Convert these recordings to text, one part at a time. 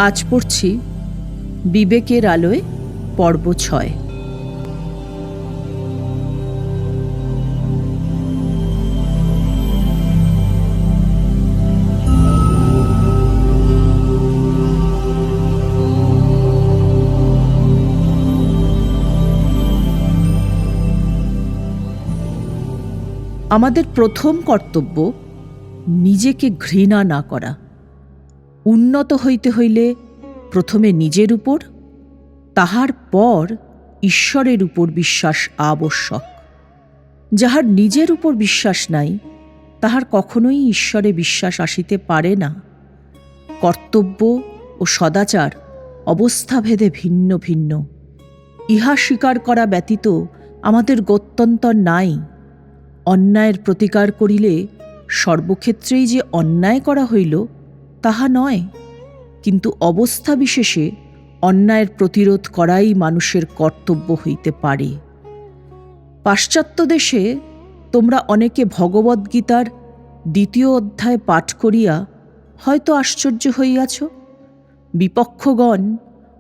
আজ পড়ছি বিবেকের আলোয় পর্ব ৬। আমাদের প্রথম কর্তব্য নিজেকে ঘৃণা না করা। উন্নত হইতে হইলে প্রথমে নিজের উপর, তাহার পর ঈশ্বরের উপর বিশ্বাস আবশ্যক। যাহার নিজের উপর বিশ্বাস নাই, তাহার কখনোই ঈশ্বরে বিশ্বাস আসিতে পারে না। কর্তব্য ও সদাচার অবস্থাভেদে ভিন্ন ভিন্ন। ইহা স্বীকার করা ব্যতীত আমাদের গত্যন্তর নাই। অন্যায়ের প্রতিকার করিলে সর্বক্ষেত্রেই যে অন্যায় করা হইল তাহা নয়, কিন্তু অবস্থা বিশেষে অন্যায়ের প্রতিরোধ করাই মানুষের কর্তব্য হইতে পারে। পাশ্চাত্য দেশে তোমরা অনেকে ভগবদ্গীতার ২য় অধ্যায় পাঠ করিয়া হয়তো আশ্চর্য হইয়াছ। বিপক্ষগণ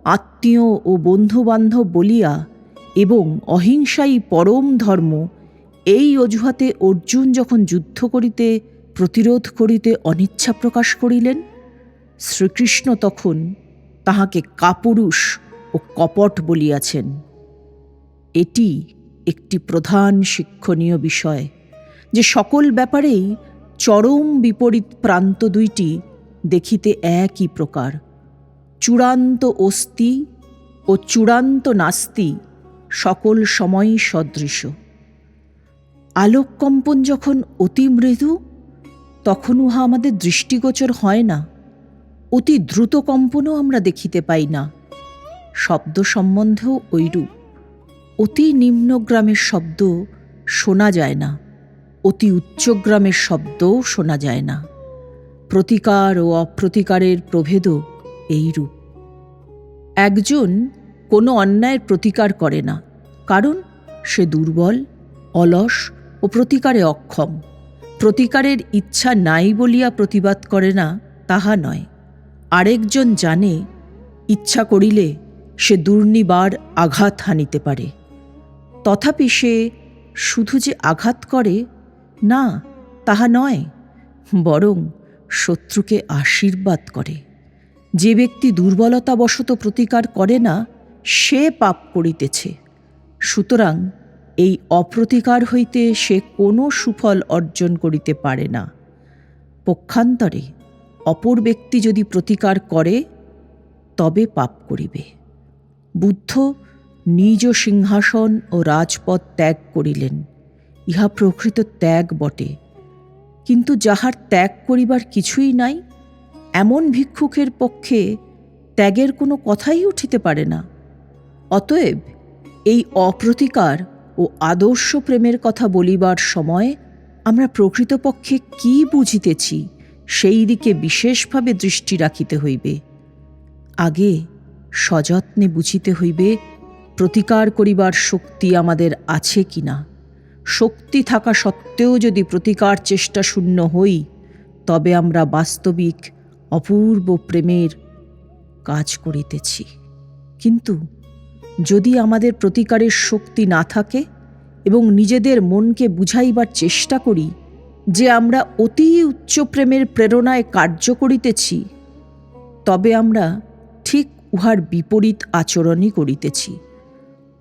আত্মীয় ও বন্ধুবান্ধব বলিয়া এবং অহিংসাই পরম ধর্ম, এই অজুহাতে অর্জুন যখন যুদ্ধ করিতে প্রতিরোধ করিতে অনিচ্ছা প্রকাশ করিলেন, শ্রীকৃষ্ণ তখন তাহাকে কাপুরুষ ও কপট বলিয়াছেন। এটি একটি প্রধান শিক্ষণীয় বিষয় যে সকল ব্যাপারেই চরম বিপরীত প্রান্ত দুইটি দেখিতে একই প্রকার। চূড়ান্ত অস্তি ও চূড়ান্ত নাস্তি সকল সময়ই সদৃশ। আলোককম্পন যখন অতি মৃদু, তখন উহা আমাদের দৃষ্টিগোচর হয় না। অতি দ্রুত কম্পনও আমরা দেখিতে পাই না। শব্দ সম্বন্ধেও ঐরূপ। অতি নিম্নগ্রামের শব্দ শোনা যায় না, অতি উচ্চগ্রামের শব্দও শোনা যায় না। প্রতিকার ও অপ্রতিকারের প্রভেদও এইরূপ। একজন কোনো অন্যায়ের প্রতিকার করে না, কারণ সে দুর্বল, অলস ও প্রতিকারে অক্ষম। প্রতিকারের ইচ্ছা নাই বলিয়া প্রতিবাদ করে না তাহা নয়। আরেকজন জানে ইচ্ছা করিলে সে দুর্নিবার আঘাত হানিতে পারে, তথাপি সে শুধু যে আঘাত করে না তাহা নয়, বরং শত্রুকে আশীর্বাদ করে। যে ব্যক্তি দুর্বলতাবশত প্রতিকার করে না, সে পাপ করিতেছে। সুতরাং এই অপ্রতিকার হইতে সে কোনো সুফল অর্জন করিতে পারে না। পক্ষান্তরে অপর ব্যক্তি যদি প্রতিকার করে, তবে পাপ করিবে। বুদ্ধ নিজ সিংহাসন ও রাজপদ ত্যাগ করিলেন। ইহা প্রকৃত ত্যাগ বটে, কিন্তু যাহার ত্যাগ করিবার কিছুই নাই, এমন ভিক্ষুকের পক্ষে ত্যাগের কোনো কথাই উঠিতে পারে না। অতএব এই অপ্রতিকার ও আদর্শ প্রেমের কথা বলিবার সময় আমরা প্রকৃতপক্ষে কি বুঝিতেছি, সেই দিকে বিশেষভাবে দৃষ্টি রাখিতে হইবে। আগে সযত্নে বুঝিতে হইবে প্রতিকার করিবার শক্তি আমাদের আছে কিনা। শক্তি থাকা সত্ত্বেও যদি প্রতিকার চেষ্টা শূন্য হই, তবে আমরা বাস্তবিক অপূর্ব প্রেমের কাজ করিতেছি। কিন্তু যদি আমাদের প্রতিকারের শক্তি না থাকে এবং নিজেদের মনকে বুঝাইবার চেষ্টা করি যে আমরা অতি উচ্চ প্রেমের প্রেরণায় কার্য করিতেছি, তবে আমরা ঠিক উহার বিপরীত আচরণই করিতেছি।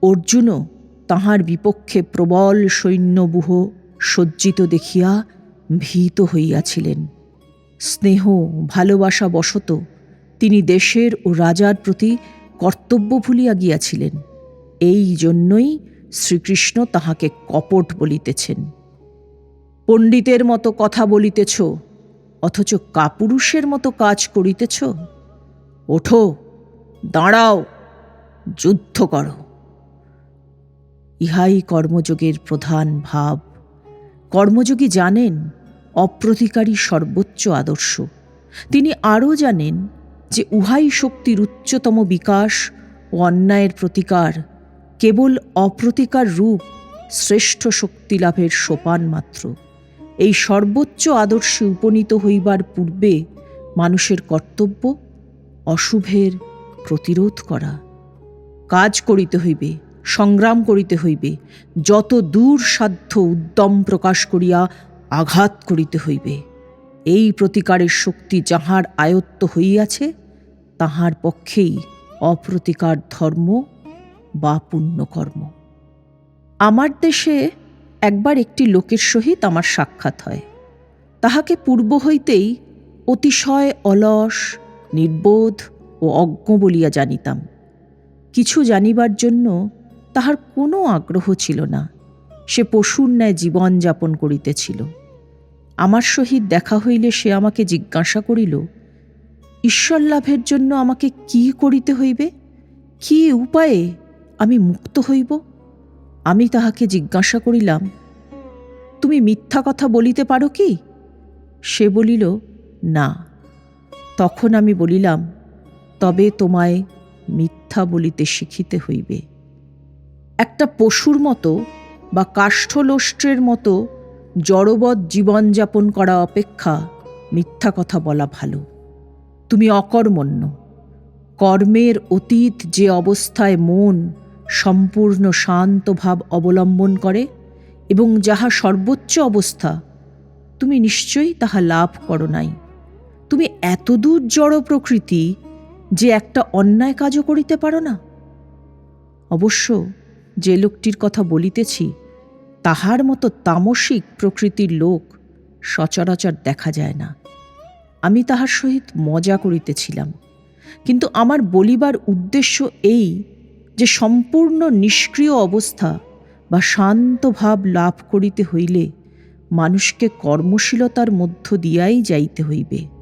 অর্জুনও তাহার বিপক্ষে প্রবল সৈন্যব্যূহ সজ্জিত দেখিয়া ভীত হইয়াছিলেন। স্নেহ ভালোবাসা বশত তিনি দেশের ও রাজার প্রতি কর্তব্য ভুলিয়া গিয়াছিলেন। এই জন্যই শ্রীকৃষ্ণ তাহাকে কপট বলিতেছেন। পণ্ডিতের মতো কথা বলিতেছ, অথচ কাপুরুষের মতো কাজ করিতেছ। ওঠো, দাঁড়াও, যুদ্ধ করো। ইহাই কর্মযোগের প্রধান ভাব। কর্মযোগী জানেন অপ্রতিকারই সর্বোচ্চ আদর্শ। তিনি আরও জানেন যে উহাই শক্তির উচ্চতম বিকাশ ও অন্যায়ের প্রতিকার কেবল অপ্রতিকার রূপ শ্রেষ্ঠ শক্তি লাভের সোপান মাত্র। এই সর্বোচ্চ আদর্শে উপনীত হইবার পূর্বে মানুষের কর্তব্য অশুভের প্রতিরোধ করা। কাজ করিতে হইবে, সংগ্রাম করিতে হইবে, যত দূর সাধ্য উদ্যম প্রকাশ করিয়া আঘাত করিতে হইবে। এই প্রতিকারের শক্তি যাহার আয়ত্ত হইয়াছে, তাহার পক্ষেই অপ্রতিকার ধর্ম বা পুণ্যকর্ম। আমার দেশে একবার একটি লোকের সহিত আমার সাক্ষাৎ হয়। তাহাকে পূর্ব হইতেই অতিশয় অলস, নির্বোধ ও অজ্ঞ বলিয়া জানিতাম। কিছু জানিবার জন্য তাহার কোনো আগ্রহ ছিল না। সে পশুর ন্যায় জীবন যাপন করিতেছিল। আমার সহিত দেখা হইলে সে আমাকে জিজ্ঞাসা করিল, ঈশ্বর লাভের জন্য আমাকে কি করিতে হইবে, কি উপায়ে আমি মুক্ত হইব? আমি তাহাকে জিজ্ঞাসা করিলাম, তুমি মিথ্যা কথা বলিতে পারো কি? সে বলিল, না। তখন আমি বলিলাম, তবে তোমায় মিথ্যা বলিতে শিখিতে হইবে। একটা পশুর মতো বা কাষ্ঠলোষ্ট্রের মতো জড়বৎ জীবনযাপন করা অপেক্ষা মিথ্যা কথা বলা ভালো। তুমি অকর্মণ্য। কর্মের অতীত যে অবস্থায় মন সম্পূর্ণ শান্ত ভাব অবলম্বন করে এবং যাহা সর্বোচ্চ অবস্থা, তুমি নিশ্চয়ই তাহা লাভ করো নাই। তুমি এতদূর জড় প্রকৃতি যে একটা অন্যায় কাজও করিতে পারো না। অবশ্য যে লোকটির কথা বলিতেছি, তাহার মতো তামসিক প্রকৃতির লোক সচরাচর দেখা যায় না। আমি তাহার সহিত মজা করিতেছিলাম, কিন্তু আমার বলিবার উদ্দেশ্য এই যে সম্পূর্ণ নিষ্ক্রিয় অবস্থা বা শান্ত ভাব লাভ করিতে হইলে মানুষকে কর্মশীলতার মধ্য দিয়াই যাইতে হইবে।